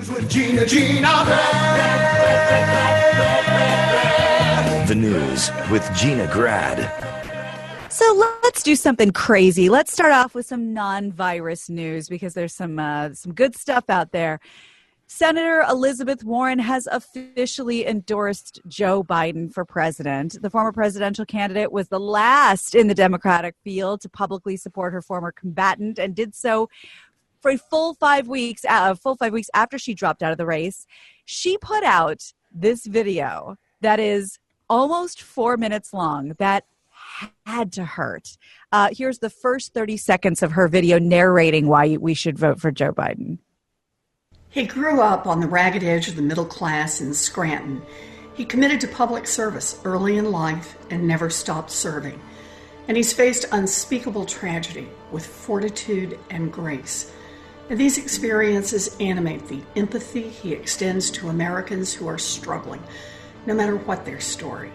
With Gina. The news with Gina Grad. So let's do something crazy. Let's start off with some non-virus news because there's some good stuff out there. Senator Elizabeth Warren has officially endorsed Joe Biden for president. The former presidential candidate was the last in the Democratic field to publicly support her former combatant and did so for a full 5 weeks after she dropped out of the race. She put out this video that is almost 4 minutes long that had to hurt. Here's the first 30 seconds of her video narrating why we should vote for Joe Biden. He grew up on the ragged edge of the middle class in Scranton. He committed to public service early in life and never stopped serving. And he's faced unspeakable tragedy with fortitude and grace. And these experiences animate the empathy he extends to Americans who are struggling, no matter what their story.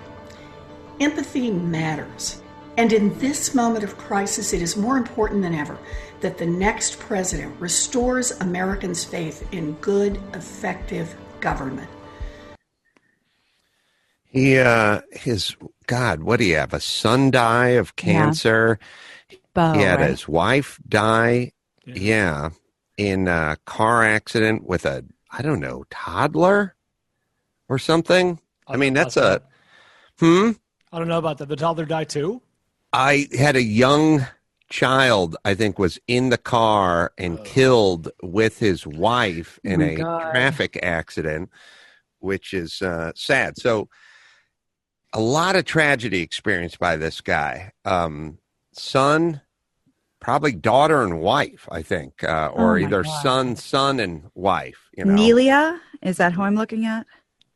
Empathy matters. And in this moment of crisis, it is more important than ever that the next president restores Americans' faith in good, effective government. What do you have? A son die of cancer? Yeah. He had his wife die. Yeah. In a car accident with a, toddler or something. I mean, that's I don't know about that. The toddler died too? I had a young child, I think, was in the car and killed with his wife in a traffic accident, which is sad. So a lot of tragedy experienced by this guy. Son, probably daughter and wife, I think, or either son and wife. Nelia, is that who I'm looking at?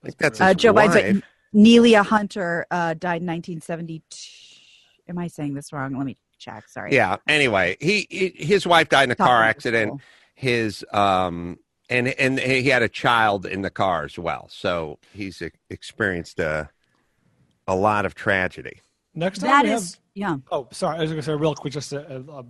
I think that's his Joe wife. Biden's Nelia Hunter died in 1972. Am I saying this wrong? Let me check. Sorry. Yeah. Anyway, his wife died in a car accident. His and he had a child in the car as well. So he's experienced a lot of tragedy. Next time yeah. Oh, sorry. I was going to say real quick, just a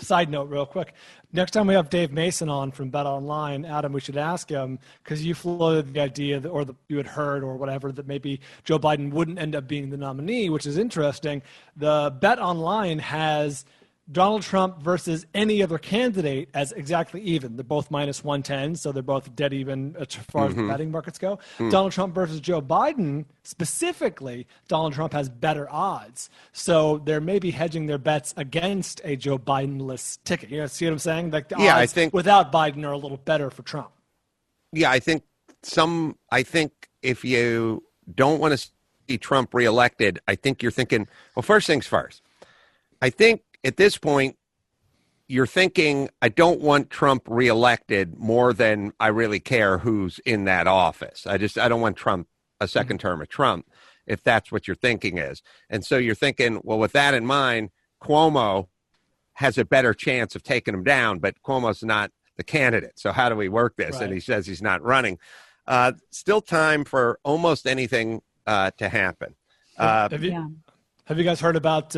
side note real quick. Next time we have Dave Mason on from Bet Online, Adam, we should ask him, because you floated the idea that, you had heard or whatever, that maybe Joe Biden wouldn't end up being the nominee, which is interesting. The Bet Online has Donald Trump versus any other candidate as exactly even. They're both minus 110, so they're both dead even as far as the betting markets go. Donald Trump versus Joe Biden, specifically, Donald Trump has better odds. So they're maybe hedging their bets against a Joe Biden-less ticket. You know, see what I'm saying? Like the odds I think without Biden are a little better for Trump. Yeah, I think if you don't want to see Trump reelected, I think you're thinking, well, first things first. I think at this point, you're thinking, I don't want Trump reelected more than I really care who's in that office. I don't want Trump, a second term of Trump, if that's what your thinking is. And so you're thinking, well, with that in mind, Cuomo has a better chance of taking him down, but Cuomo's not the candidate. So how do we work this? Right. And he says he's not running. Still time for almost anything to happen. Have you guys heard about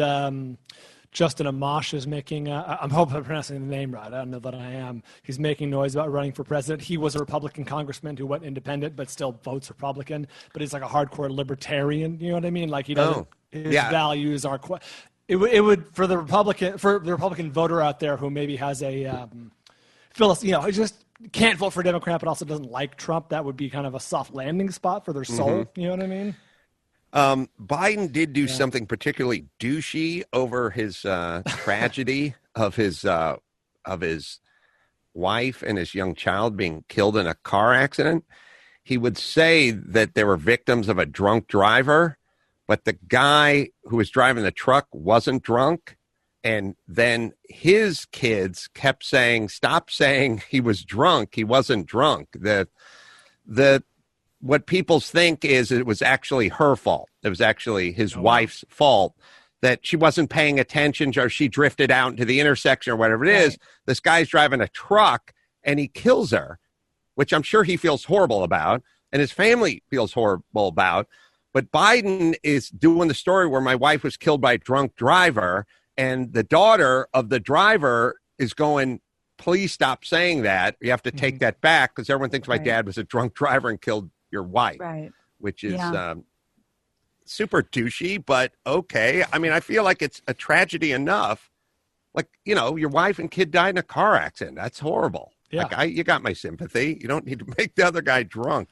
Justin Amash is making, I'm hoping I'm pronouncing the name right. I don't know that I am. He's making noise about running for president. He was a Republican congressman who went independent, but still votes Republican. But he's like a hardcore libertarian. You know what I mean? Like he doesn't, his values are quite, it would, for the Republican voter out there who maybe has a, just can't vote for a Democrat, but also doesn't like Trump. That would be kind of a soft landing spot for their soul. You know what I mean? Biden did do something particularly douchey over his tragedy of his wife and his young child being killed in a car accident. He would say that they were victims of a drunk driver, but the guy who was driving the truck wasn't drunk. And then his kids kept saying, stop saying he was drunk. He wasn't drunk. What people think is it was actually her fault. It was actually his wife's fault that she wasn't paying attention or she drifted out into the intersection or whatever it is. This guy's driving a truck and he kills her, which I'm sure he feels horrible about and his family feels horrible about. But Biden is doing the story where my wife was killed by a drunk driver and the daughter of the driver is going, please stop saying that. You have to take that back because everyone thinks my Right. dad was a drunk driver and killed your wife, Right. which is Yeah. super douchey, but okay. I mean, I feel like it's a tragedy enough. Like, you know, your wife and kid died in a car accident. That's horrible. Yeah. Like, you got my sympathy. You don't need to make the other guy drunk.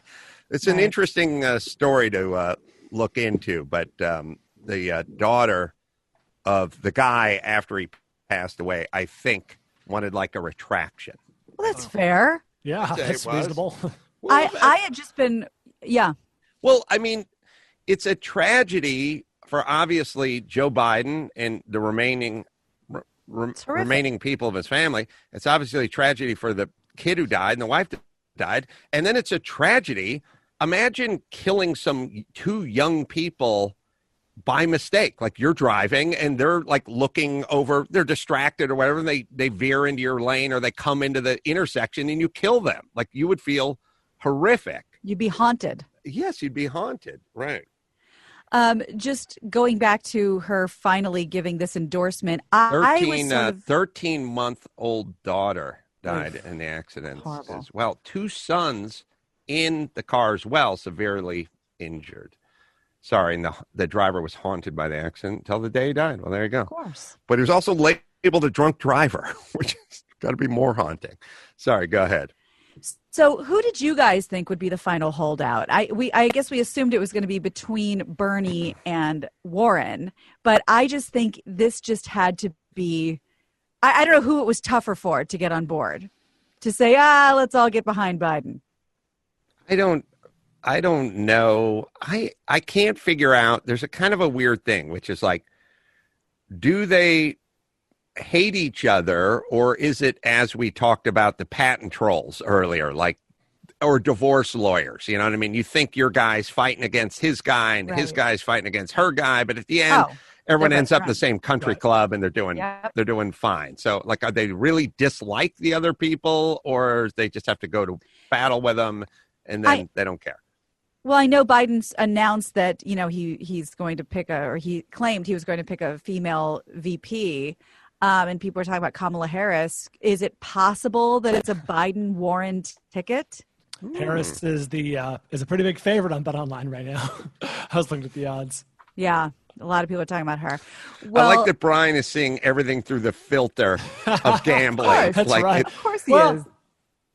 It's an Right. interesting story to look into, but the daughter of the guy after he passed away, I think, wanted like a retraction. Well, that's fair. Yeah, Say it that's was. reasonable. I had just been, yeah. Well, I mean, it's a tragedy for obviously Joe Biden and the remaining people of his family. It's obviously a tragedy for the kid who died and the wife that died. And then it's a tragedy. Imagine killing two young people by mistake. Like you're driving and they're like looking over, they're distracted or whatever. And they veer into your lane or they come into the intersection and you kill them. Like you would feel horrific. You'd be haunted. Yes, you'd be haunted. Right. Just going back to her finally giving this endorsement, I was sort of 13-month-old daughter died in the accident as well. Two sons in the car as well, severely injured. Sorry, and the driver was haunted by the accident until the day he died. Well, there you go. Of course. But he was also labeled a drunk driver, which has got to be more haunting. Sorry, go ahead. So who did you guys think would be the final holdout? I guess we assumed it was going to be between Bernie and Warren, but I just think this just had to be, I don't know who it was tougher for to get on board, to say, let's all get behind Biden. I don't know. I can't figure out. There's a kind of a weird thing, which is like, do they hate each other, or is it, as we talked about the patent trolls earlier, like, or divorce lawyers? You know what I mean? You think your guy's fighting against his guy and his guy's fighting against her guy, but at the end, everyone ends up in the same country club and they're doing fine. So, like, are they really dislike the other people, or they just have to go to battle with them and then they don't care? Well, I know Biden's announced that, you know, he's going to pick he claimed he was going to pick a female VP. And people are talking about Kamala Harris. Is it possible that it's a Biden-Warren ticket? Harris is a pretty big favorite on BetOnline right now. I was looking at the odds. Yeah, a lot of people are talking about her. Well, I like that Bryan is seeing everything through the filter of gambling. That's like right. Of course he is.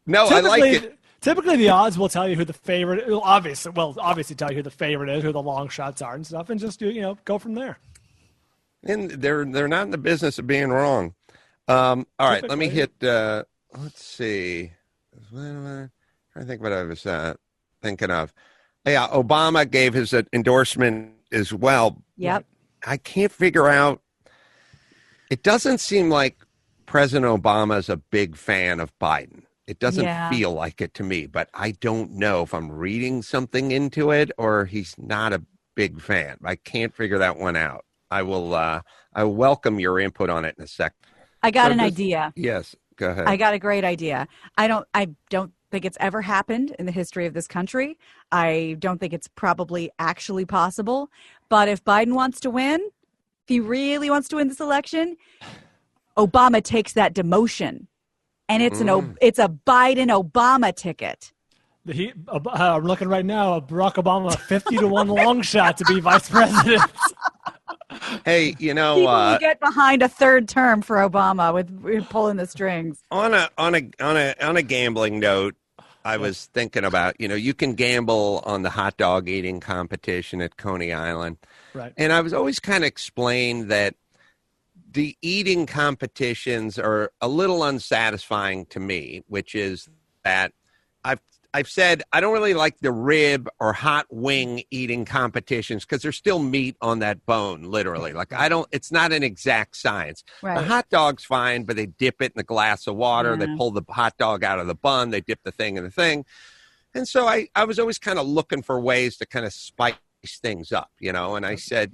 No, I like it. Typically, the odds will tell you who the favorite. It will obviously tell you who the favorite is, who the long shots are, and stuff, and just go from there. And they're not in the business of being wrong. All right, let me hit. Let's see. I think what I was thinking of. Yeah, Obama gave his endorsement as well. Yep. I can't figure out. It doesn't seem like President Obama is a big fan of Biden. It doesn't feel like it to me, but I don't know if I'm reading something into it or he's not a big fan. I can't figure that one out. I will. I welcome your input on it in a sec. I got an idea. Yes, go ahead. I got a great idea. I don't think it's ever happened in the history of this country. I don't think it's probably actually possible. But if Biden wants to win, if he really wants to win this election, Obama takes that demotion, and it's it's a Biden-Obama ticket. I'm looking right now. Barack Obama, 50-1 long shot to be vice president. Hey, you know, people will get behind a third term for Obama with pulling the strings. On a gambling note, I was thinking about, you can gamble on the hot dog eating competition at Coney Island, right? And I was always kind of explained that the eating competitions are a little unsatisfying to me, which is that I've said I don't really like the rib or hot wing eating competitions because there's still meat on that bone, literally. Like it's not an exact science. Right. The hot dog's fine, but they dip it in a glass of water. Yeah. They pull the hot dog out of the bun. They dip the thing in the thing. And so I was always kind of looking for ways to kind of spice things up, and I said,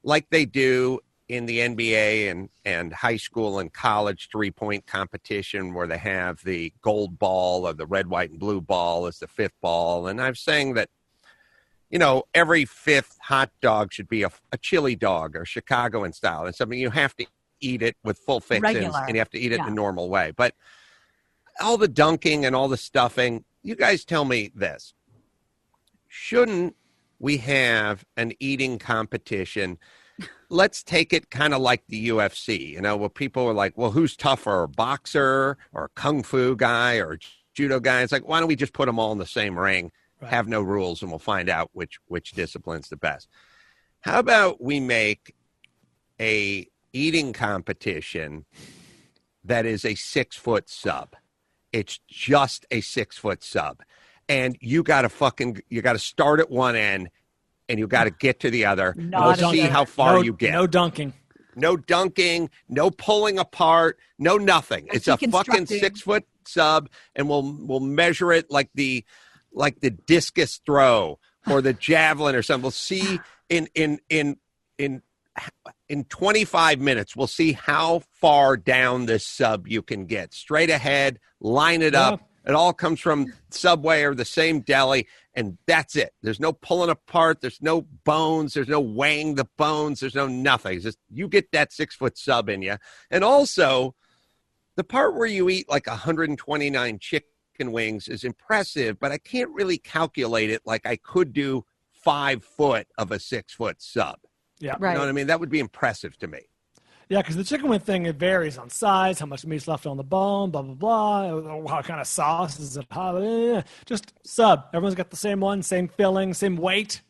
like they do in the NBA and high school and college 3-point competition where they have the gold ball or the red, white, and blue ball as the fifth ball. And I'm saying that, every fifth hot dog should be a chili dog or Chicagoan style. It's something you have to eat it with full fixins, Regular. and you have to eat it in Yeah. a normal way. But all the dunking and all the stuffing, you guys tell me this. Shouldn't we have an eating competition? Let's take it kind of like the UFC, where people are like, well, who's tougher, a boxer or a kung fu guy or a judo guy? It's like, why don't we just put them all in the same ring, have no rules, and we'll find out which discipline's the best. How about we make a eating competition that is a 6-foot sub? It's just a 6-foot sub. And you got to start at one end and you got to get to the other. And we'll see how far you get. No dunking. No dunking, no pulling apart, no nothing. It's a fucking 6-foot sub, and we'll measure it like the discus throw or the javelin or something. We'll see in 25 minutes, we'll see how far down this sub you can get. Straight ahead, line it up. It all comes from Subway or the same deli, and that's it. There's no pulling apart. There's no bones. There's no weighing the bones. There's no nothing. It's just you get that 6-foot sub in you. And also, the part where you eat like 129 chicken wings is impressive, but I can't really calculate it like I could do 5 foot of a 6-foot sub. Yeah. Right. You know what I mean? That would be impressive to me. Yeah, because the chicken wing thing, it varies on size, how much meat's left on the bone, blah, blah, blah, what kind of sauce is it, just sub. Everyone's got the same one, same filling, same weight.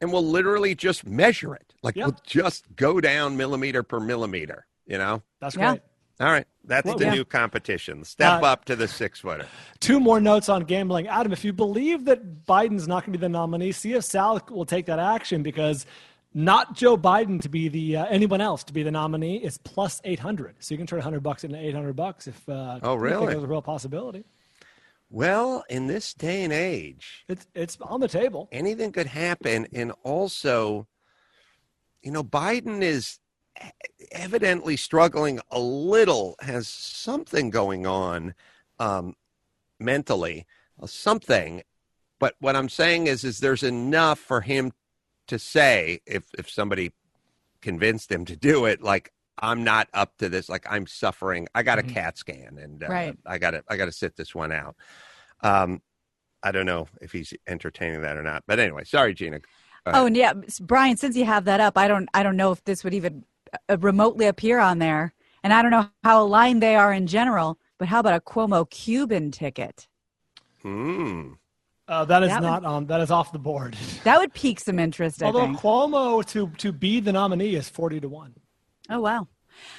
And we'll literally just measure it. Like we'll just go down millimeter per millimeter, That's great. All right. That's the new competition. Step up to the 6-footer. 2 more notes on gambling. Adam, if you believe that Biden's not going to be the nominee, see if Sal will take that action, because not Joe Biden to be anyone else to be the nominee is plus 800. So you can turn $100 into $800 if really? you think there's a real possibility. Well, in this day and age, it's on the table. Anything could happen. And also, Biden is evidently struggling a little, has something going on mentally, something. But what I'm saying is there's enough for him to say, if somebody convinced him to do it, like, I'm not up to this, like, I'm suffering. I got a CAT scan, and I got to sit this one out. I don't know if he's entertaining that or not. But anyway, sorry, Gina. Oh, and yeah, Bryan, since you have that up, I don't know if this would even remotely appear on there. And I don't know how aligned they are in general, but how about a Cuomo Cuban ticket? That is off the board. That would pique some interest, I Although think. Cuomo to be the nominee is 40-1. Oh, wow.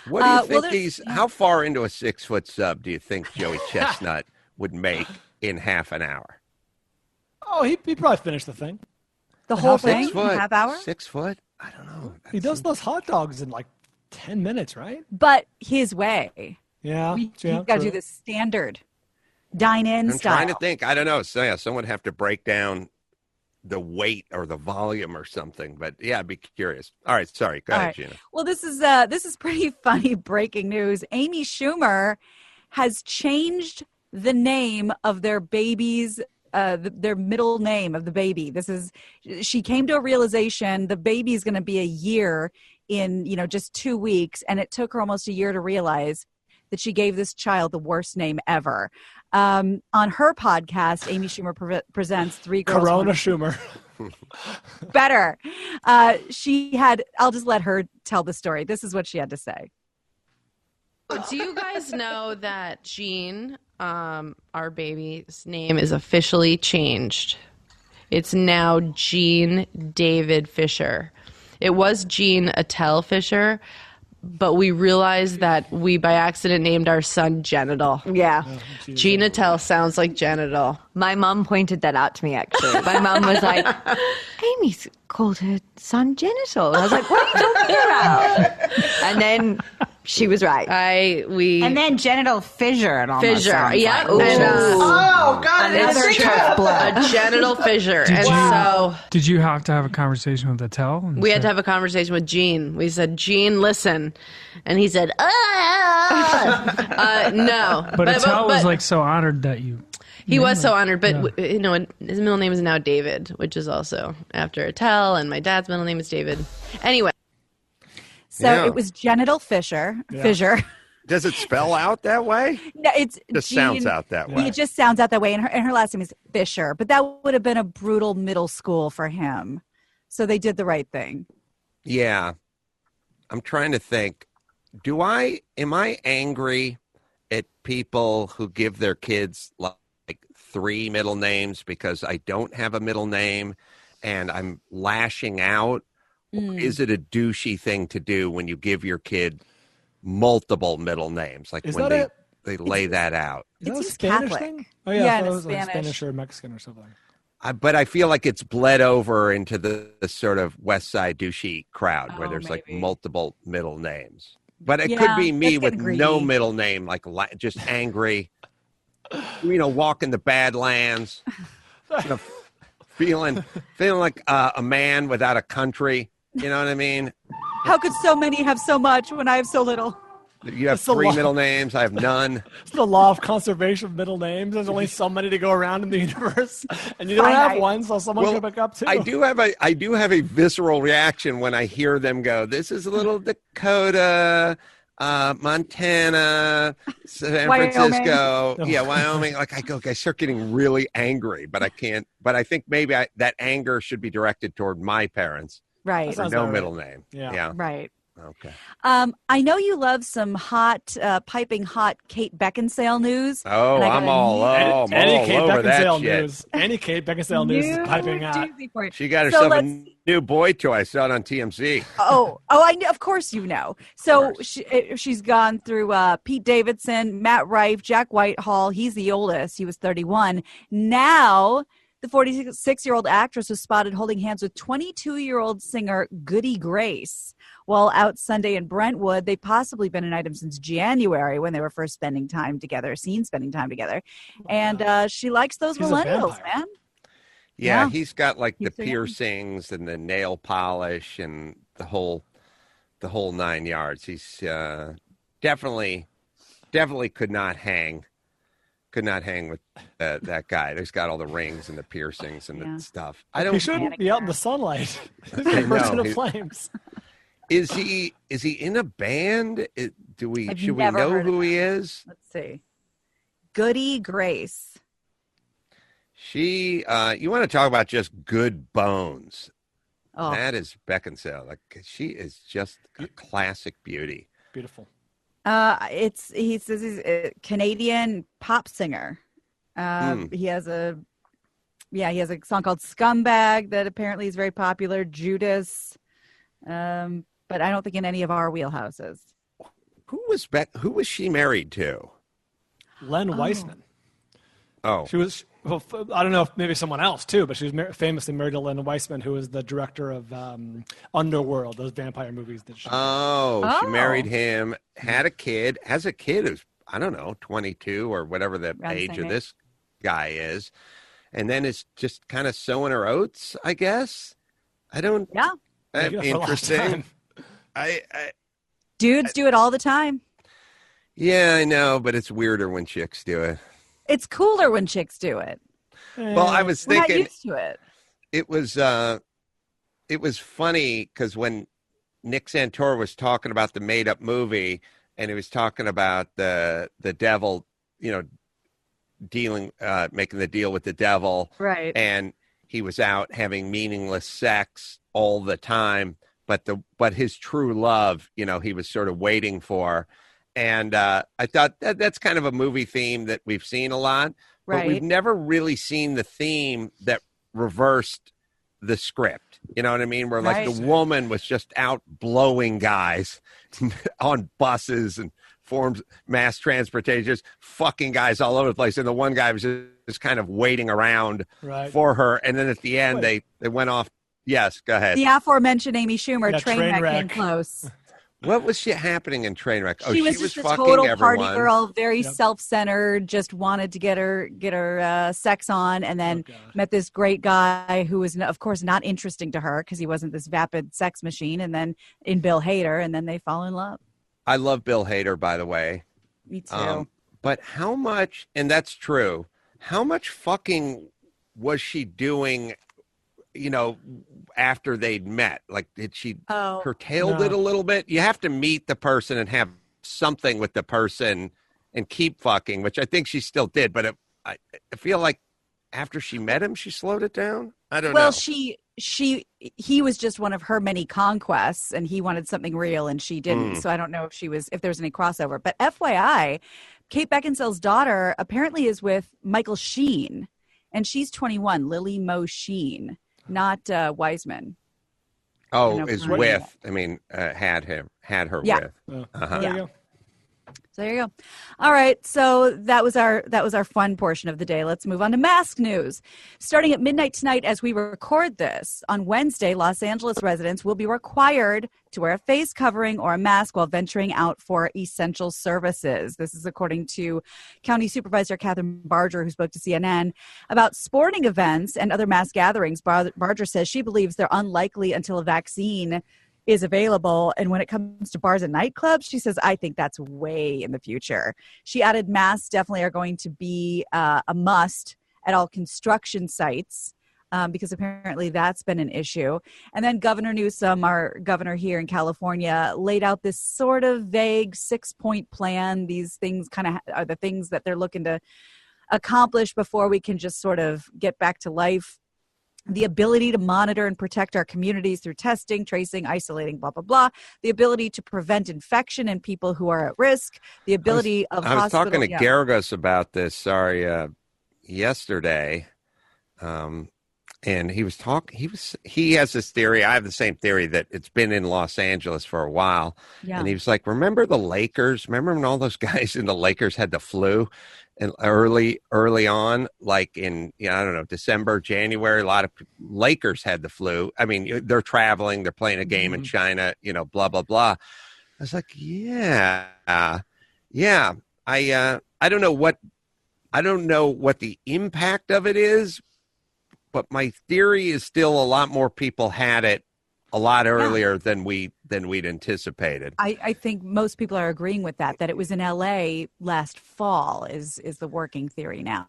What do you think how far into a 6-foot sub do you think Joey Chestnut would make in half an hour? Oh, he'd probably finish the thing. The whole thing? Half hour? 6 foot? I don't know. He does those hot dogs in like 10 minutes, right? But his way. Yeah. You've got to do the standard dine-in style. I'm trying to think. I don't know. So, someone would have to break down the weight or the volume or something. But, yeah, I'd be curious. All right. Sorry. Go ahead, Gina. Well, this is pretty funny breaking news. Amy Schumer has changed the name of their baby's their middle name of the baby. She came to a realization the baby is going to be a year in, just 2 weeks. And it took her almost a year to realize that she gave this child the worst name ever. On her podcast, Amy Schumer presents Three Girls. Corona Schumer. Better. I'll just let her tell the story. This is what she had to say. Do you guys know that Jean, our baby's name, is officially changed? It's now Jean David Fisher. It was Jean Attell Fisher, but we realized that we by accident named our son Genital. Yeah. Jean Attell sounds like genital. My mom pointed that out to me, actually. My mom was like, Amy's called her son Genital. And I was like, what are you talking about? And then she was right. And then genital fissure. It almost fissure. sounds Yeah. like. And, God! Another tough blood. A genital fissure. Did you have to have a conversation with Attell? We had to have a conversation with Gene. We said, Gene, listen. And he said, no. But Attell was like so honored that you. He was so honored, but his middle name is now David, which is also after Attell, and my dad's middle name is David. Anyway. So Yeah. it was genital fissure. Fissure. Does it spell out that way? No, it's Just Jean, sounds out that way. It just sounds out that way, and her last name is Fisher. But that would have been a brutal middle school for him. So they did the right thing. Yeah. I'm trying to think. Am I angry at people who give their kids like 3 middle names because I don't have a middle name and I'm lashing out? Or is it a douchey thing to do when you give your kid multiple middle names? Like when they lay that out. Is that a It's Spanish Catholic. thing? Oh, yeah. I Yeah, thought in it was like Spanish. Spanish or Mexican or something. But I feel like it's bled over into the sort of West Side douchey crowd where there's like maybe. multiple middle names. But it Yeah, could be me that's with getting no greedy. middle name, like just angry, walking the Badlands, feeling like a man without a country. You know what I mean? How could so many have so much when I have so little? You have That's a 3 lot. middle names. I have none. It's the law of conservation of middle names. There's only so many to go around in the universe, and you don't have Finite. one, so someone can pick up two. I do have a visceral reaction when I hear them go, this is a little Dakota, Montana, San Wyoming. Francisco. Yeah, Wyoming. Like I start getting really angry, but I can't. But I think maybe that anger should be directed toward my parents. Right. For Sounds no about middle right. name. Yeah. Right. Okay. I know you love some hot, piping hot Kate Beckinsale news. Oh, and I got I'm a all new- Any Kate over that Beckinsale shit. news. Any Kate Beckinsale news is new piping hot. doozy for you. She got So herself a let's- new boy toy. I saw it on TMZ. I know. Of course, you know. So she's gone through Pete Davidson, Matt Rife, Jack Whitehall. He's the oldest. He was 31. Now, the 46-year-old actress was spotted holding hands with 22-year-old singer Goody Grace. While out Sunday in Brentwood, they've possibly been an item since January when they were first spending time together. And she likes those He's a millennials, vampire. man. Yeah, Yeah. he's got like the He's so young. piercings and the nail polish and the whole 9 yards. He's definitely could not hang with that guy. He's got all the rings and the piercings and the stuff. I He don't. shouldn't be out in the sunlight. He's I a person know. of flames. Is he in a band? Should we never know heard who of he is? Let's see. Goody Grace. She. You want to talk about just good bones? Oh, That is Beckinsale. Like she is just a classic beauty. Beautiful. he says he's a Canadian pop singer. He has a song called Scumbag that apparently is very popular. Judas, but I don't think in any of our wheelhouses. Who was she married to? Len Weissman. Oh, She was, well, I don't know if maybe someone else too, but she was famously married to Len Weissman, who was the director of Underworld, those vampire movies that she she married him, had a kid, has a kid who's, I don't know, 22 or whatever the Around the age same of this guy is. And then is just kind of sowing her oats, I guess. I don't. Yeah. Maybe for a long Interesting. time. I Dudes do it all the time. yeah, I know, but it's weirder when chicks do it. It's cooler when chicks do it. Well, I was We're not thinking used to it. it was funny because when Nick Santora was talking about the made up movie and he was talking about the devil, making the deal with the devil, Right. and he was out having meaningless sex all the time, but his true love, he was sort of waiting for. And I thought that's kind of a movie theme that we've seen a lot, but Right. we've never really seen the theme that reversed the script. You know what I mean? Where like Right. the woman was just out blowing guys on buses and forms mass transportation, just fucking guys all over the place. And the one guy was just kind of waiting around Right. for her. And then at the end, they went off. Yes, go ahead. The aforementioned Amy Schumer Yeah, train wreck came close. What was she happening in Trainwreck? Oh, She was just a fucking total everyone. party girl, very self-centered, just wanted to get her sex on, and then met this great guy who was, of course, not interesting to her because he wasn't this vapid sex machine, and then in Bill Hader, and then they fall in love. I love Bill Hader, by the way. Me too. But how much, and that's true, how much fucking was she doing, after they'd met? Like, did she curtailed no. it a little bit? You have to meet the person and have something with the person and keep fucking, which I think she still did. But I feel like after she met him, she slowed it down. I don't know. Well, he was just one of her many conquests, and he wanted something real, and she didn't. So I don't know if there was any crossover. But FYI, Kate Beckinsale's daughter apparently is with Michael Sheen, and she's 21. Lily Mo Sheen, not Wiseman. Oh, is with? I mean, had her with. There you go. So there you go. All right. So that was our fun portion of the day. Let's move on to mask news. Starting at midnight tonight as we record this, on Wednesday, Los Angeles residents will be required to wear a face covering or a mask while venturing out for essential services. This is according to County Supervisor Catherine Barger, who spoke to CNN about sporting events and other mass gatherings. Barger says she believes they're unlikely until a vaccine is available. And when it comes to bars and nightclubs, she says, I think that's way in the future. She added masks definitely are going to be a must at all construction sites because apparently that's been an issue. And then Governor Newsom, our governor here in California, laid out this sort of vague 6-point plan. These things kind of are the things that they're looking to accomplish before we can just sort of get back to life. The ability to monitor and protect our communities through testing, tracing, isolating, blah, blah, blah. The ability to prevent infection in people who are at risk. The ability of I was talking to Garagos about this, yesterday. And he was he has this theory. I have the same theory that it's been in Los Angeles for a while. Yeah. And he was like, remember the Lakers? Remember when all those guys in the Lakers had the flu? And early on, like in, I don't know, December, January, a lot of Lakers had the flu. I mean, they're traveling, they're playing a game in China, blah, blah, blah. I was like, yeah. I don't know what the impact of it is, but my theory is still a lot more people had it a lot earlier than we'd anticipated. I think most people are agreeing with that it was in LA last fall is the working theory now.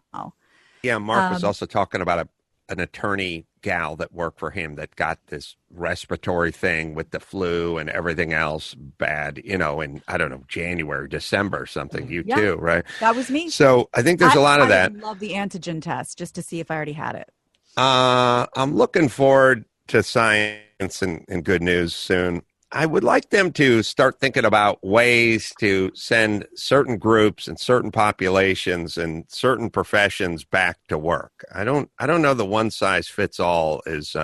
Yeah, Mark was also talking about an attorney gal that worked for him that got this respiratory thing with the flu and everything else bad, in, I don't know, January, December, something. You too, right? That was me. So I think there's a lot of that. I love the antigen test just to see if I already had it. I'm looking forward to science and good news soon. I would like them to start thinking about ways to send certain groups and certain populations and certain professions back to work. I don't know the one size fits all is,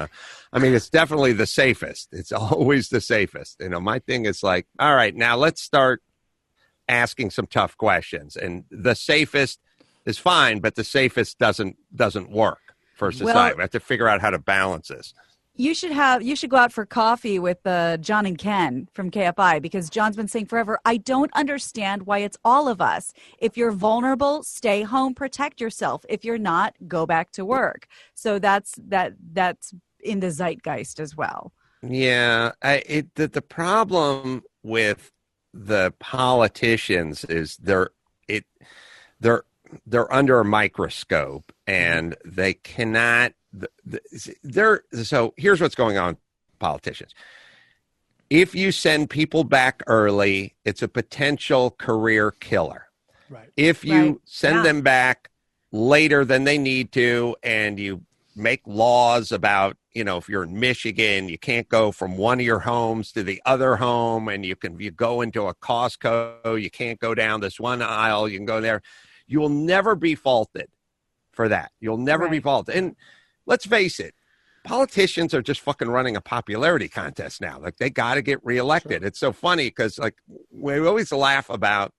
it's definitely the safest. It's always the safest. My thing is like, all right, now let's start asking some tough questions, and the safest is fine, but the safest doesn't work for society. We have to figure out how to balance this. You should go out for coffee with John and Ken from KFI, because John's been saying forever, I don't understand why it's all of us. If you're vulnerable, stay home, protect yourself. If you're not, go back to work. So that's in the zeitgeist as well. Yeah, the problem with the politicians is they're under a microscope, and they cannot. So here's what's going on, politicians. If you send people back early, it's a potential career killer. Right. If you send them back later than they need to, and you make laws about, if you're in Michigan, you can't go from one of your homes to the other home, and you go into a Costco, you can't go down this one aisle, you can go there. You will never be faulted for that. You'll never be faulted. And let's face it, politicians are just fucking running a popularity contest now. Like, they got to get reelected. Sure. It's so funny because, like, we always laugh about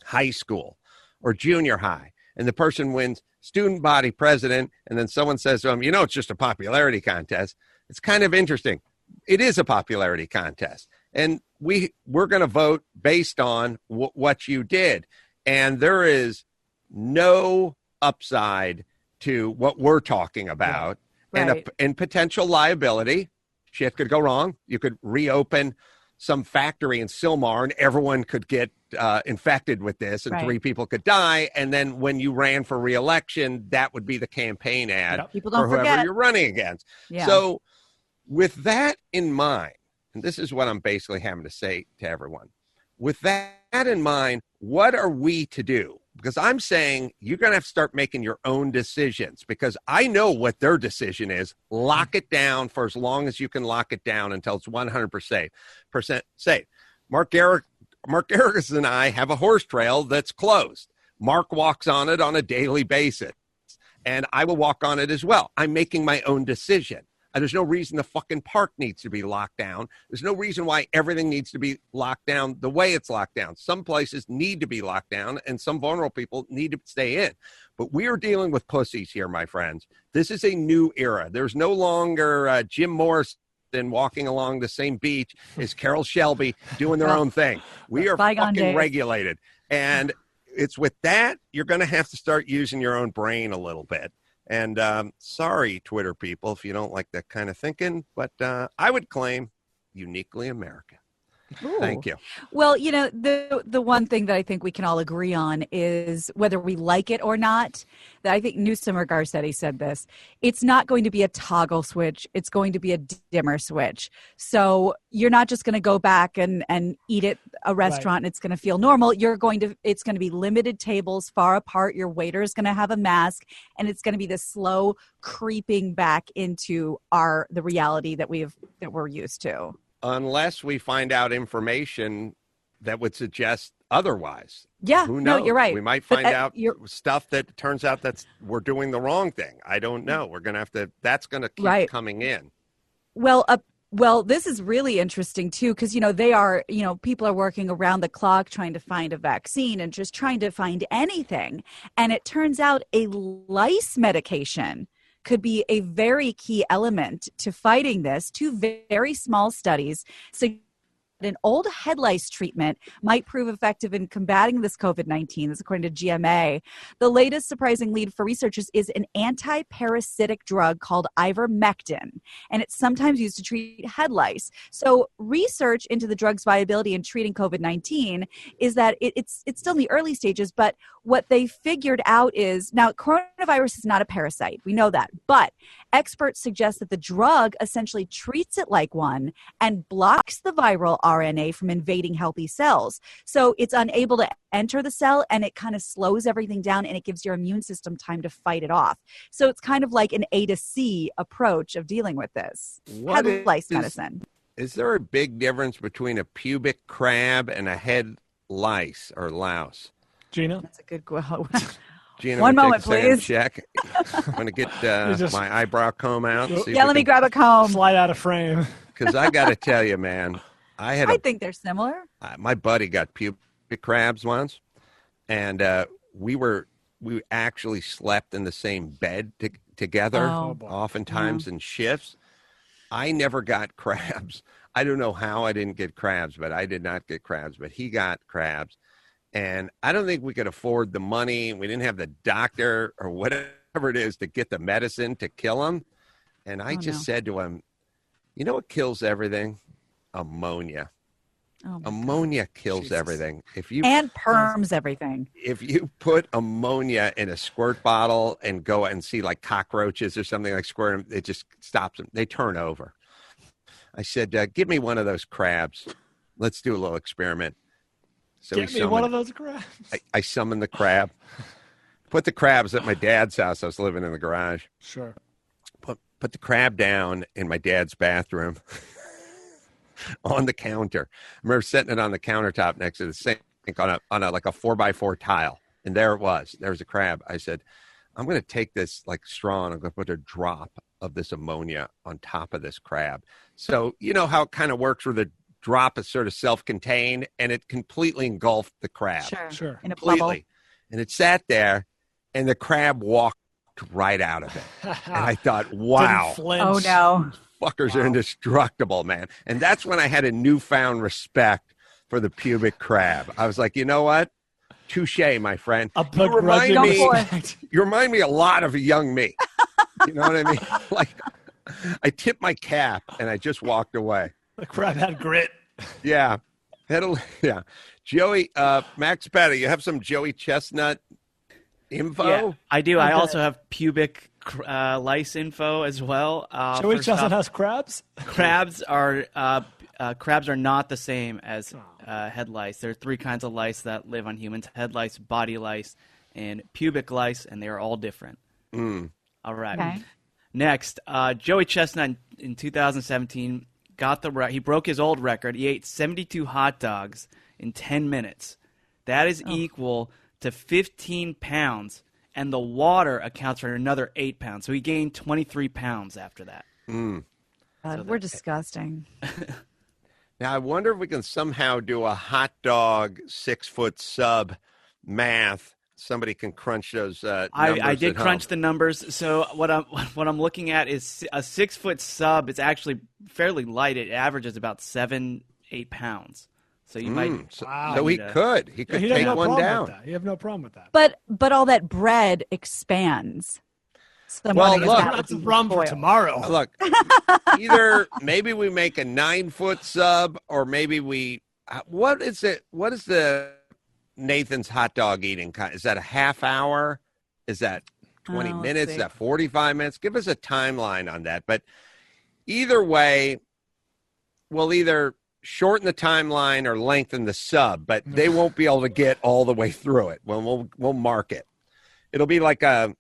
high school or junior high, and the person wins student body president, and then someone says to them, it's just a popularity contest. It's kind of interesting. It is a popularity contest, and we're going to vote based on what you did. And there is no upside to what we're talking about, and potential liability. Shit could go wrong. You could reopen some factory in Sylmar and everyone could get infected with this and 3 people could die. And then when you ran for re-election, that would be the campaign ad People for don't whoever forget. you're running against. Yeah. So with that in mind, and this is what I'm basically having to say to everyone, with that in mind, what are we to do? Because I'm saying you're going to have to start making your own decisions, because I know what their decision is. Lock it down for as long as you can lock it down until it's 100% safe. Mark Garrison and I have a horse trail that's closed. Mark walks on it on a daily basis, and I will walk on it as well. I'm making my own decision. There's no reason the fucking park needs to be locked down. There's no reason why everything needs to be locked down the way it's locked down. Some places need to be locked down, and some vulnerable people need to stay in. But we are dealing with pussies here, my friends. This is a new era. There's no longer Jim Morrison walking along the same beach as Carol Shelby doing their own thing. We are fucking regulated. And it's with that, you're going to have to start using your own brain a little bit. And sorry, Twitter people, if you don't like that kind of thinking, but I would claim uniquely American. Ooh. Thank you. Well, you know, the one thing that I think we can all agree on is whether we like it or not, that I think Newsom or Garcetti said this, it's not going to be a toggle switch. It's going to be a dimmer switch. So you're not just going to go back and eat at a restaurant and it's going to feel normal. It's going to be limited tables far apart. Your waiter is going to have a mask, and it's going to be this slow creeping back into the reality that we're used to. Unless we find out information that would suggest otherwise. Yeah, who knows? No, you're right. We might find out stuff that turns out we're doing the wrong thing. I don't know. We're going to have to, that's going to keep coming in. Well, this is really interesting too, because, people are working around the clock trying to find a vaccine and just trying to find anything. And it turns out a lice medication could be a very key element to fighting this. 2 very small studies suggest an old head lice treatment might prove effective in combating this COVID-19. This is according to GMA. The latest surprising lead for researchers is an anti-parasitic drug called ivermectin, and it's sometimes used to treat head lice. So research into the drug's viability in treating COVID-19 is that it's still in the early stages, but what they figured out is, now coronavirus is not a parasite. We know that, but experts suggest that the drug essentially treats it like one and blocks the viral RNA from invading healthy cells. So it's unable to enter the cell, and it kind of slows everything down, and it gives your immune system time to fight it off. So it's kind of like an A to C approach of dealing with this. Head lice medicine. Is there a big difference between a pubic crab and a head lice or louse? Gina? That's a good question. Gina, one moment, please. Check. I'm going to get my eyebrow comb out. Let me grab a comb. Slide out of frame. Because I got to tell you, man, I think they're similar. My buddy got pubic crabs once, and we actually slept in the same bed together, oftentimes in shifts. I never got crabs. I don't know how I didn't get crabs, but I did not get crabs. But he got crabs. And I don't think we could afford the money. We didn't have the doctor or whatever it is to get the medicine to kill him. And I said to him, you know what kills everything? Ammonia. Ammonia kills everything. And perms everything. If you put ammonia in a squirt bottle and go and see like cockroaches or something, like squirt them, it just stops them. They turn over. I said, give me one of those crabs. Let's do a little experiment. So Get me one of those crabs. I summoned the crab. Put the crabs at my dad's house. I was living in the garage. Sure. Put the crab down in my dad's bathroom on the counter. I remember setting it on the countertop next to the sink on a like a 4x4 tile. And there it was. There was a crab. I said, I'm going to take this like straw and I'm going to put a drop of this ammonia on top of this crab. So you know how it kind of works where the drop is sort of self-contained, and it completely engulfed the crab. Sure. In a bubble. And it sat there, and the crab walked right out of it. And I thought, wow. Oh, no. Fuckers are indestructible, man. And that's when I had a newfound respect for the pubic crab. I was like, you know what? Touche, my friend. You remind me a lot of a young me. You know what I mean? Like, I tipped my cap, and I just walked away. The crab had grit. Yeah. Yeah. Joey, Max Petty, you have some Joey Chestnut info? Yeah, I do. I also have pubic lice info as well. Joey First Chestnut off, has crabs? crabs are not the same as head lice. There are 3 kinds of lice that live on humans: head lice, body lice, and pubic lice, and they are all different. All right. Okay. Next, Joey Chestnut in 2017 he broke his old record. He ate 72 hot dogs in 10 minutes. That is equal to 15 pounds, and the water accounts for another 8 pounds. So he gained 23 pounds after that. God, we're disgusting. Now, I wonder if we can somehow do a hot dog 6-foot sub math. Somebody can crunch those numbers. I did at home. crunch the numbers. So what I'm looking at is a 6-foot sub. It's actually fairly light. It averages about 7-8 pounds. So you might. So he could take one down. You have no problem with that. But all that bread expands. So I'm Well, wondering if look, that would That's be a problem for foil. tomorrow. Look, either maybe we make a 9-foot sub, or maybe we. What is it? What is the Nathan's hot dog eating? Is that a half hour? Is that 20 let's minutes? see. Is that 45 minutes? Give us a timeline on that. But either way, we'll either shorten the timeline or lengthen the sub, but they won't be able to get all the way through it. We'll mark it. It'll be like a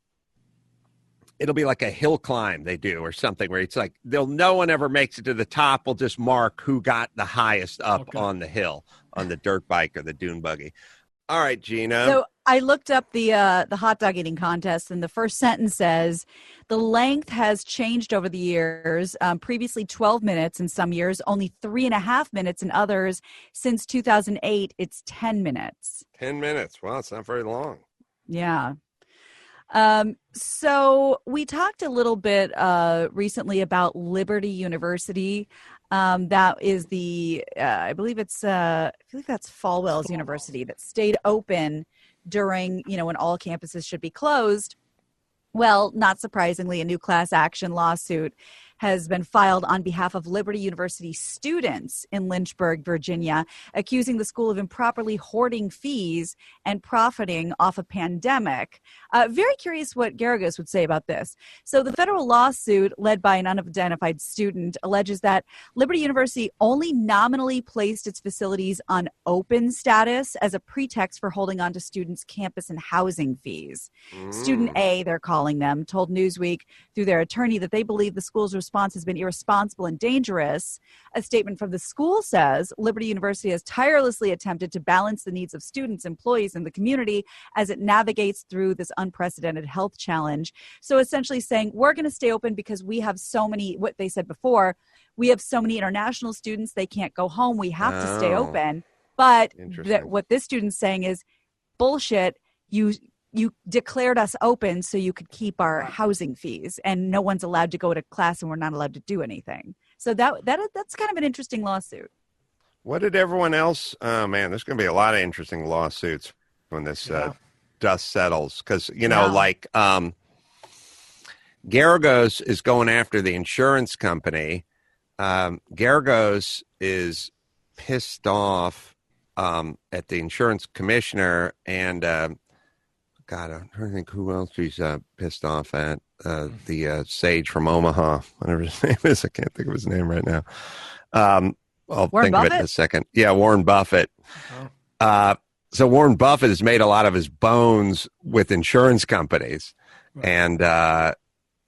hill climb they do or something where it's like no one ever makes it to the top. We'll just mark who got the highest up on the hill on the dirt bike or the dune buggy. All right, Gina. So I looked up the hot dog eating contest, and the first sentence says the length has changed over the years. Previously 12 minutes in some years, only 3.5 minutes in others. Since 2008, it's 10 minutes. 10 minutes. Wow, it's not very long. Yeah. So we talked a little bit recently about Liberty University. That is I believe that's Falwell's University that stayed open during, when all campuses should be closed. Well, not surprisingly, a new class action lawsuit has been filed on behalf of Liberty University students in Lynchburg, Virginia, accusing the school of improperly hoarding fees and profiting off a pandemic. Very curious what Garagos would say about this. So the federal lawsuit, led by an unidentified student, alleges that Liberty University only nominally placed its facilities on open status as a pretext for holding on to students' campus and housing fees. Student A, they're calling them, told Newsweek through their attorney that they believe the school's response has been irresponsible and dangerous. A statement from the school says Liberty University has tirelessly attempted to balance the needs of students, employees, and the community as it navigates through this unprecedented health challenge. So essentially saying we're going to stay open because we have so many, what they said before, we have so many international students, they can't go home. We have to stay open. But what this student's saying is bullshit. You declared us open so you could keep our housing fees, and no one's allowed to go to class and we're not allowed to do anything. So that's kind of an interesting lawsuit. What did everyone else? Oh, man, there's going to be a lot of interesting lawsuits when this dust settles. Because, Garagos is going after the insurance company. Garagos is pissed off at the insurance commissioner, and God, I'm trying to think who else he's pissed off at. The sage from Omaha, whatever his name is. I can't think of his name right now. I'll think of it in a second. Yeah, Warren Buffett. So Warren Buffett has made a lot of his bones with insurance companies. Right. And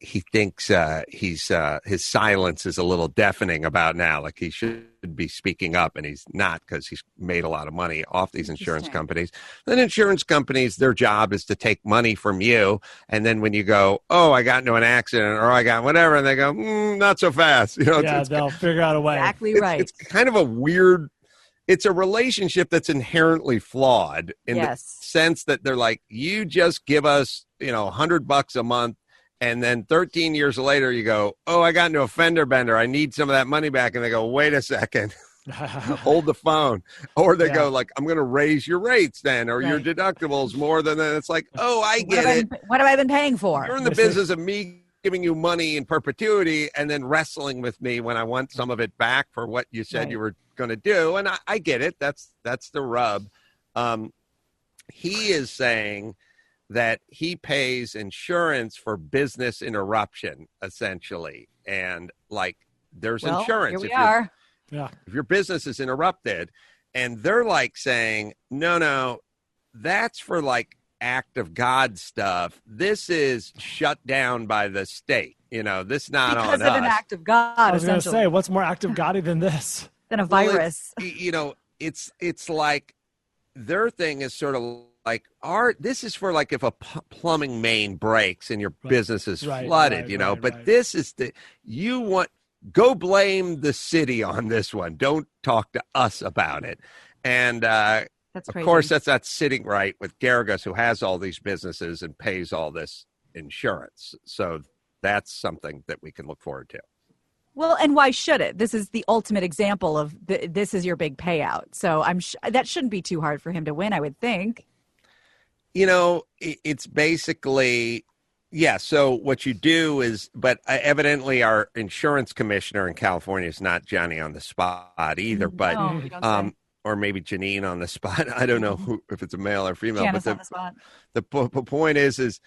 he thinks his silence is a little deafening about now. Like he should be speaking up, and he's not because he's made a lot of money off these insurance companies. Then insurance companies, their job is to take money from you. And then when you go, oh, I got into an accident or I got whatever, and they go, not so fast. They'll figure out a way. Exactly right. It's kind of a weird, it's a relationship that's inherently flawed in the sense that they're like, you just give us, $100 a month. And then 13 years later, you go, oh, I got into a fender bender. I need some of that money back. And they go, wait a second, hold the phone. Or they go like, I'm going to raise your rates then, or your deductibles more than that. It's like, oh, I get it. What have I been paying for? You're in the business of me giving you money in perpetuity and then wrestling with me when I want some of it back for what you said you were going to do. And I get it. That's the rub. He is saying that he pays insurance for business interruption, essentially. And like, there's insurance. Here we are. If your business is interrupted, and they're like saying, no, that's for like act of God stuff. This is shut down by the state. This not because on us. Because of an act of God, I was going to say, what's more act of God than this? Than a virus. It's like their thing is sort of like this is for like if a plumbing main breaks and your business is flooded, but this is go blame the city on this one. Don't talk to us about it. And that's crazy. Of course, that's not sitting right with Garrigus, who has all these businesses and pays all this insurance. So that's something that we can look forward to. Well, and why should it? This is the ultimate example of this is your big payout. So that shouldn't be too hard for him to win, I would think. It's basically, so what you do is, but evidently our insurance commissioner in California is not Johnny on the spot either, but, or maybe Janine on the spot. I don't know if it's a male or female. Janice but on the spot. The point is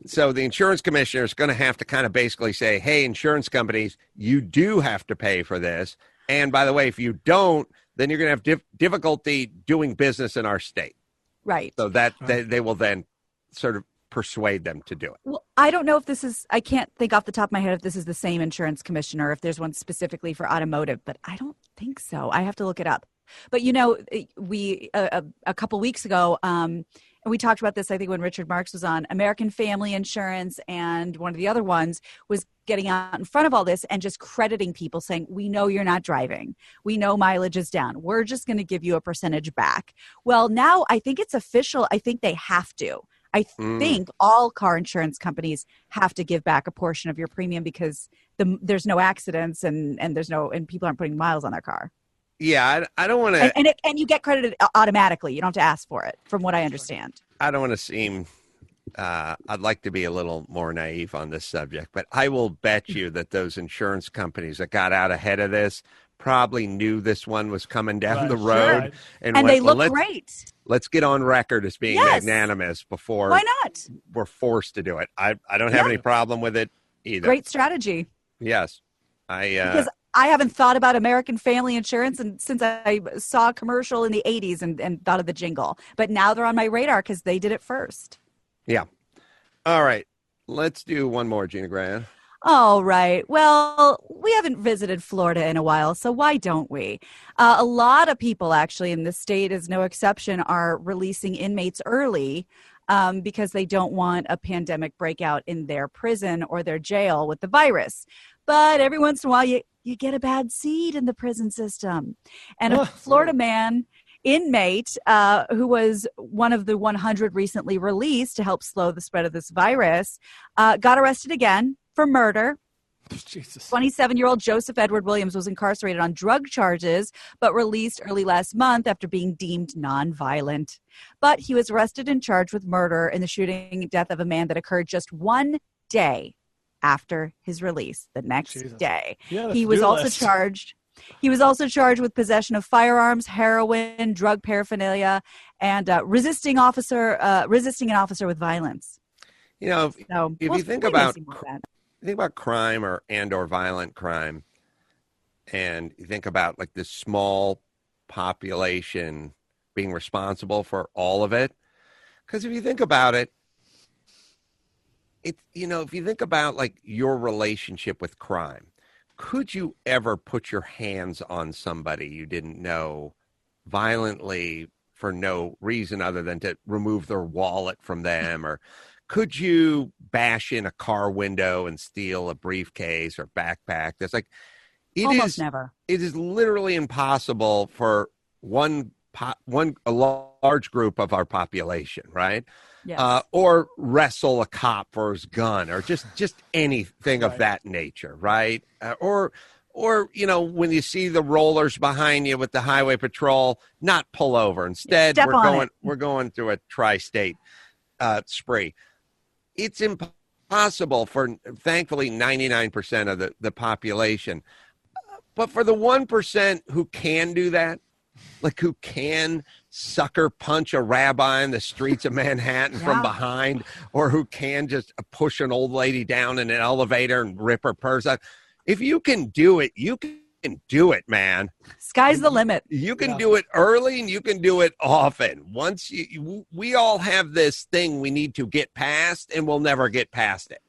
so the insurance commissioner is going to have to kind of basically say, hey, insurance companies, you do have to pay for this. And by the way, if you don't, then you're going to have difficulty doing business in our state. Right. So that they will then sort of persuade them to do it. Well, I don't know if I can't think off the top of my head if this is the same insurance commissioner, if there's one specifically for automotive, but I don't think so. I have to look it up. But, we a couple weeks ago, and we talked about this, I think, when Richard Marks was on, American Family Insurance, and one of the other ones was getting out in front of all this and just crediting people, saying, we know you're not driving. We know mileage is down. We're just going to give you a percentage back. Well, now I think it's official. I think they have to. I think all car insurance companies have to give back a portion of your premium because there's no accidents and people aren't putting miles on their car. Yeah, I don't want to. And you get credited automatically. You don't have to ask for it, from what I understand. I don't want to seem. I'd like to be a little more naive on this subject, but I will bet you that those insurance companies that got out ahead of this probably knew this one was coming down the road, sure. and they look great. Let's get on record as being magnanimous before. Why not? We're forced to do it. I don't have any problem with it either. Great strategy. Yes, because I haven't thought about American Family Insurance since I saw a commercial in the 80s and thought of the jingle. But now they're on my radar because they did it first. Yeah. All right. Let's do one more, Gina Grant. All right. Well, we haven't visited Florida in a while, so why don't we? A lot of people, actually, in the state is no exception, are releasing inmates early because they don't want a pandemic breakout in their prison or their jail with the virus. But every once in a while, you get a bad seed in the prison system. And a Florida man, inmate, who was one of the 100 recently released to help slow the spread of this virus, got arrested again for murder. Jesus. 27-year-old Joseph Edward Williams was incarcerated on drug charges, but released early last month after being deemed nonviolent. But he was arrested and charged with murder in the shooting and death of a man that occurred just one day after his release, the next day. Yeah, he was also charged. He was also charged with possession of firearms, heroin, drug paraphernalia, and resisting an officer with violence. If you think about crime or violent crime, and you think about like this small population being responsible for all of it, because if you think about it, if you think about like your relationship with crime, could you ever put your hands on somebody you didn't know violently for no reason other than to remove their wallet from them? Or could you bash in a car window and steal a briefcase or backpack? There's like, almost never. It is literally impossible for a large group of our population, right? Yes. Or wrestle a cop for his gun, or just anything of that nature, right? Or when you see the rollers behind you with the highway patrol, not pull over. Instead, we're going through a tri-state spree. It's impossible for, thankfully, 99% of the population. But for the 1% who can do that, like who can sucker punch a rabbi in the streets of Manhattan from behind, or who can just push an old lady down in an elevator and rip her purse out. If you can do it, you can do it, man. Sky's the limit. You can do it early and you can do it often. We all have this thing we need to get past, and we'll never get past it.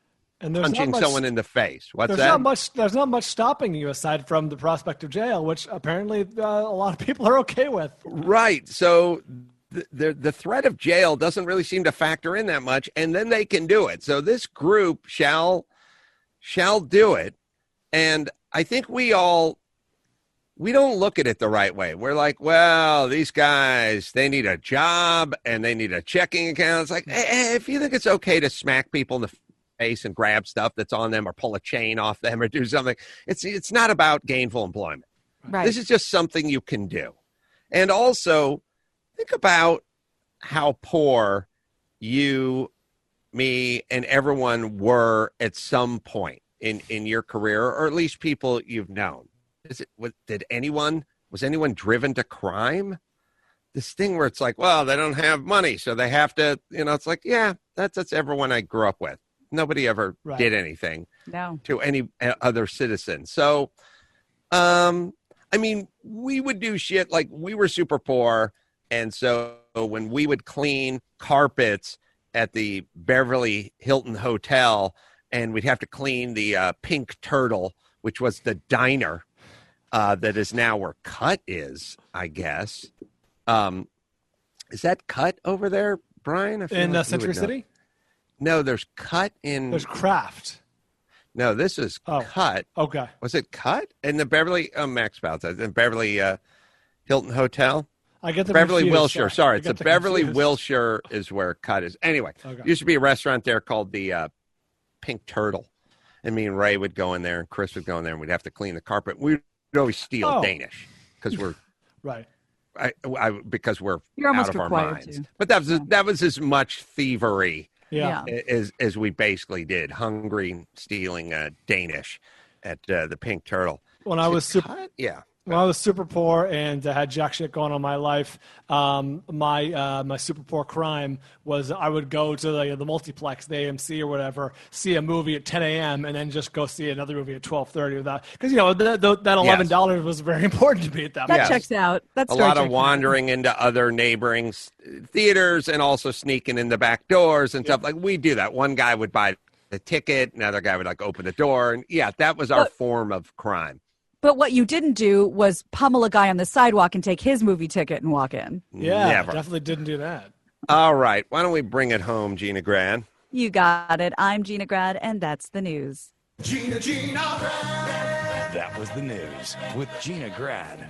And there's punching someone in the face. What's there's that? There's not much stopping you aside from the prospect of jail, which apparently a lot of people are okay with. Right. So the threat of jail doesn't really seem to factor in that much, and then they can do it. So this group shall do it. And I think we don't look at it the right way. We're like, well, these guys, they need a job and they need a checking account. It's like, hey, if you think it's okay to smack people in the face and grab stuff that's on them or pull a chain off them or do something, it's not about gainful employment. Right. This is just something you can do. And also think about how poor you, me, and everyone were at some point in your career, or at least people you've known. Was anyone driven to crime? This thing where it's like, well, they don't have money, so they have to, it's like, yeah, that's everyone I grew up with. Nobody ever did anything to any other citizen. So, we would do shit like we were super poor. And so when we would clean carpets at the Beverly Hilton Hotel, and we'd have to clean the Pink Turtle, which was the diner that is now where Cut is, I guess. Is that Cut over there, Brian? In Century City? No, there's Cut in... There's Kraft. No, this is Cut. Okay. Was it Cut? In the Beverly... Max Bouts. In Beverly Hilton Hotel? I get the Beverly confused. Wilshire. Sorry, it's the Beverly confused. Wilshire is where Cut is. Anyway, used to be a restaurant there called the Pink Turtle. And me and Ray would go in there, and Chris would go in there, and we'd have to clean the carpet. We'd always steal Danish because we're... Right. Because we're You're out of our minds. But that was as much thievery as we basically did, hungry, stealing Danish at the Pink Turtle. When I was super, when I was super poor and had jack shit going on in my life, my super poor crime was I would go to the multiplex, the AMC or whatever, see a movie at 10 a.m. and then just go see another movie at 12:30 without, because that $11 was very important to me at that point. That checks out. That's a lot of wandering into other neighboring theaters and also sneaking in the back doors and stuff. Like we do that. One guy would buy the ticket, another guy would open the door, and that was our form of crime. But what you didn't do was pummel a guy on the sidewalk and take his movie ticket and walk in. Yeah, never. Definitely didn't do that. All right. Why don't we bring it home, Gina Grad? You got it. I'm Gina Grad, and that's the news. Gina Grad. That was the news with Gina Grad.